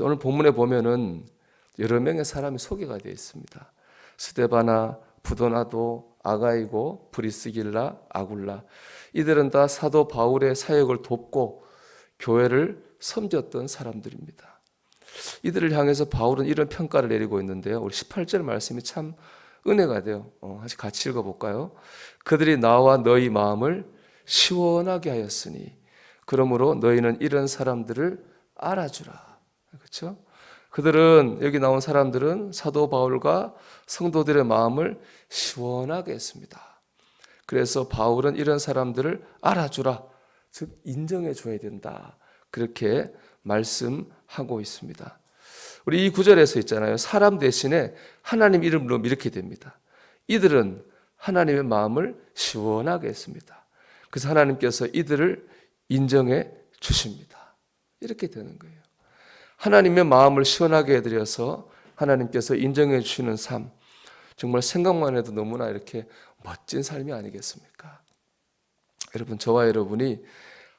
오늘 본문에 보면은 여러 명의 사람이 소개가 되어 있습니다. 스데바나, 부도나도, 아가이고, 브리스길라, 아굴라. 이들은 다 사도 바울의 사역을 돕고 교회를 섬겼던 사람들입니다. 이들을 향해서 바울은 이런 평가를 내리고 있는데요. 우리 18절 말씀이 참 은혜가 돼요. 같이 읽어볼까요? 그들이 나와 너희 마음을 시원하게 하였으니 그러므로 너희는 이런 사람들을 알아주라. 그렇죠? 그들은, 여기 나온 사람들은 사도 바울과 성도들의 마음을 시원하게 했습니다. 그래서 바울은 이런 사람들을 알아주라, 즉 인정해 줘야 된다, 그렇게 말씀하고 있습니다. 우리 이 구절에서 있잖아요. 사람 대신에 하나님 이름으로 이렇게 됩니다. 이들은 하나님의 마음을 시원하게 했습니다. 그래서 하나님께서 이들을 인정해 주십니다. 이렇게 되는 거예요. 하나님의 마음을 시원하게 해드려서 하나님께서 인정해 주시는 삶, 정말 생각만 해도 너무나 이렇게 멋진 삶이 아니겠습니까? 여러분, 저와 여러분이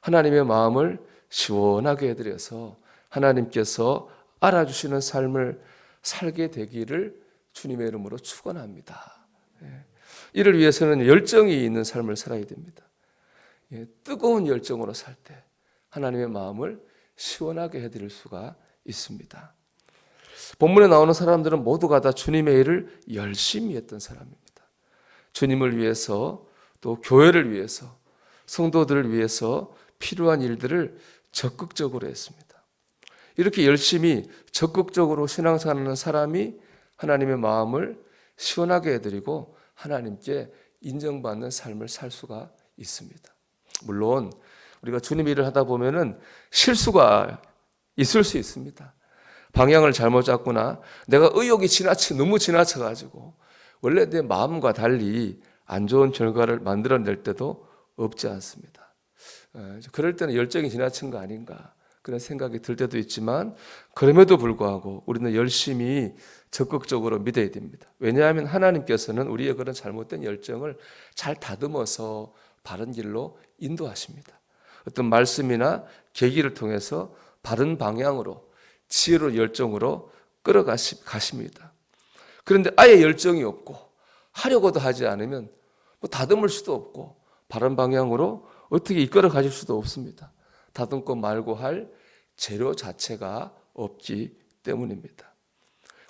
하나님의 마음을 시원하게 해드려서 하나님께서 알아주시는 삶을 살게 되기를 주님의 이름으로 축원합니다. 이를 위해서는 열정이 있는 삶을 살아야 됩니다. 뜨거운 열정으로 살 때 하나님의 마음을 시원하게 해드릴 수가 있습니다. 본문에 나오는 사람들은 모두가 다 주님의 일을 열심히 했던 사람입니다. 주님을 위해서, 또 교회를 위해서, 성도들을 위해서 필요한 일들을 적극적으로 했습니다. 이렇게 열심히 적극적으로 신앙생활하는 사람이 하나님의 마음을 시원하게 해드리고 하나님께 인정받는 삶을 살 수가 있습니다. 물론 우리가 주님의 일을 하다 보면은 실수가 있을 수 있습니다. 방향을 잘못 잡거나 내가 의욕이 너무 지나쳐가지고 원래 내 마음과 달리 안 좋은 결과를 만들어낼 때도 없지 않습니다. 그럴 때는 열정이 지나친 거 아닌가 그런 생각이 들 때도 있지만, 그럼에도 불구하고 우리는 열심히 적극적으로 믿어야 됩니다. 왜냐하면 하나님께서는 우리의 그런 잘못된 열정을 잘 다듬어서 바른 길로 인도하십니다. 어떤 말씀이나 계기를 통해서 바른 방향으로, 지혜로, 열정으로 끌어가십니다. 그런데 아예 열정이 없고 하려고도 하지 않으면 다듬을 수도 없고 바른 방향으로 어떻게 이끌어 가실 수도 없습니다. 다듬고 말고 할 재료 자체가 없기 때문입니다.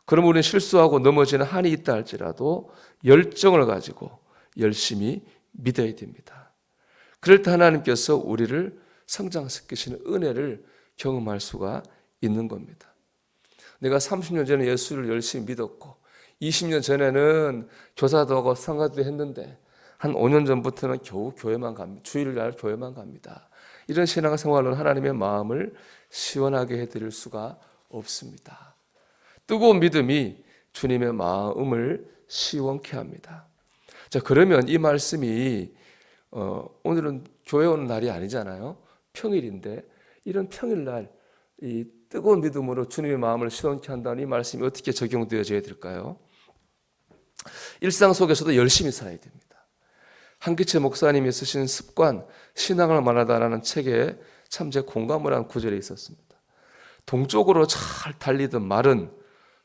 그럼 우리는 실수하고 넘어지는 한이 있다 할지라도 열정을 가지고 열심히 믿어야 됩니다. 그럴 때 하나님께서 우리를 성장시키시는 은혜를 경험할 수가 있는 겁니다. 내가 30년 전에 예수를 열심히 믿었고 20년 전에는 교사도 하고 성가도 했는데 한 5년 전부터는 겨우 교회만 갑니다. 주일날 교회만 갑니다. 이런 신앙생활은 하나님의 마음을 시원하게 해드릴 수가 없습니다. 뜨거운 믿음이 주님의 마음을 시원케 합니다. 자, 그러면 이 말씀이 오늘은 교회 오는 날이 아니잖아요. 평일인데 이런 평일날 이 뜨거운 믿음으로 주님의 마음을 시원케 한다는 이 말씀이 어떻게 적용되어져야 될까요? 일상 속에서도 열심히 살아야 됩니다. 한기채 목사님이 쓰신 습관, 신앙을 말하다라는 책에 참 제 공감을 한 구절이 있었습니다. 동쪽으로 잘 달리던 말은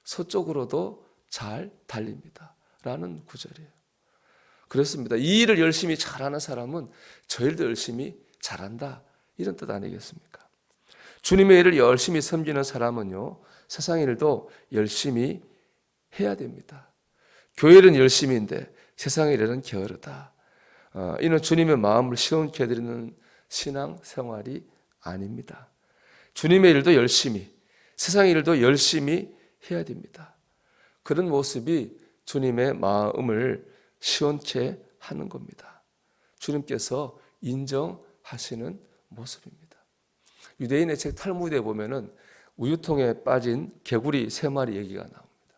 서쪽으로도 잘 달립니다 라는 구절이에요. 그렇습니다. 이 일을 열심히 잘하는 사람은 저 일도 열심히 잘한다, 이런 뜻 아니겠습니까? 주님의 일을 열심히 섬기는 사람은요, 세상 일도 열심히 해야 됩니다. 교회 일은 열심히인데 세상의 일은 게으르다. 이는 주님의 마음을 시원케 해드리는 신앙 생활이 아닙니다. 주님의 일도 열심히, 세상의 일도 열심히 해야 됩니다. 그런 모습이 주님의 마음을 시원케 하는 겁니다. 주님께서 인정하시는 모습입니다. 유대인의 책 탈무드에 보면은 우유통에 빠진 개구리 3마리 얘기가 나옵니다.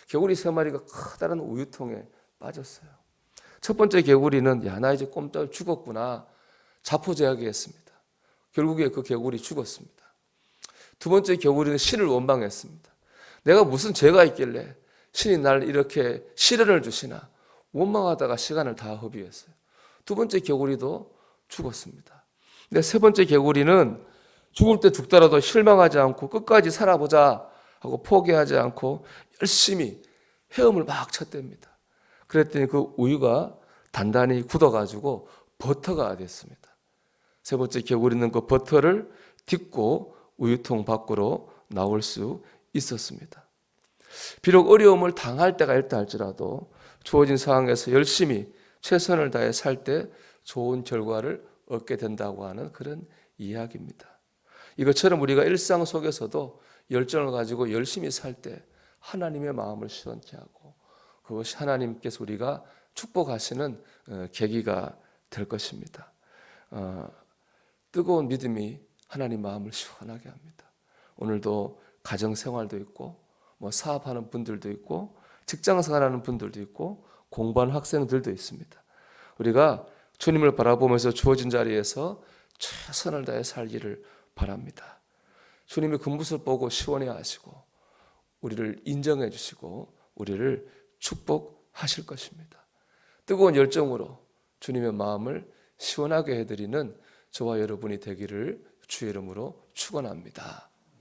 개구리 3마리가 커다란 우유통에 빠졌어요. 첫 번째 개구리는 나 이제 꼼짝 죽었구나, 자포자기했습니다. 결국에 그 개구리 죽었습니다. 두 번째 개구리는 신을 원망했습니다. 내가 무슨 죄가 있길래 신이 날 이렇게 시련을 주시나, 원망하다가 시간을 다 허비했어요. 두 번째 개구리도 죽었습니다. 근데 세 번째 개구리는 죽을 때 죽더라도 실망하지 않고 끝까지 살아보자 하고 포기하지 않고 열심히 헤엄을 막 쳤답니다. 그랬더니 그 우유가 단단히 굳어가지고 버터가 됐습니다. 세 번째 개구리는 그 버터를 딛고 우유통 밖으로 나올 수 있었습니다. 비록 어려움을 당할 때가 있다 할지라도 주어진 상황에서 열심히 최선을 다해 살 때 좋은 결과를 얻게 된다고 하는 그런 이야기입니다. 이것처럼 우리가 일상 속에서도 열정을 가지고 열심히 살 때 하나님의 마음을 시원케 하고 그것이 하나님께서 우리가 축복하시는 계기가 될 것입니다. 뜨거운 믿음이 하나님 마음을 시원하게 합니다. 오늘도 가정생활도 있고 사업하는 분들도 있고 직장생활하는 분들도 있고 공부하는 학생들도 있습니다. 우리가 주님을 바라보면서 주어진 자리에서 최선을 다해 살기를 바랍니다. 주님이 그 모습을 보고 시원해 하시고 우리를 인정해 주시고 우리를 축복하실 것입니다. 뜨거운 열정으로 주님의 마음을 시원하게 해드리는 저와 여러분이 되기를 주의 이름으로 축원합니다.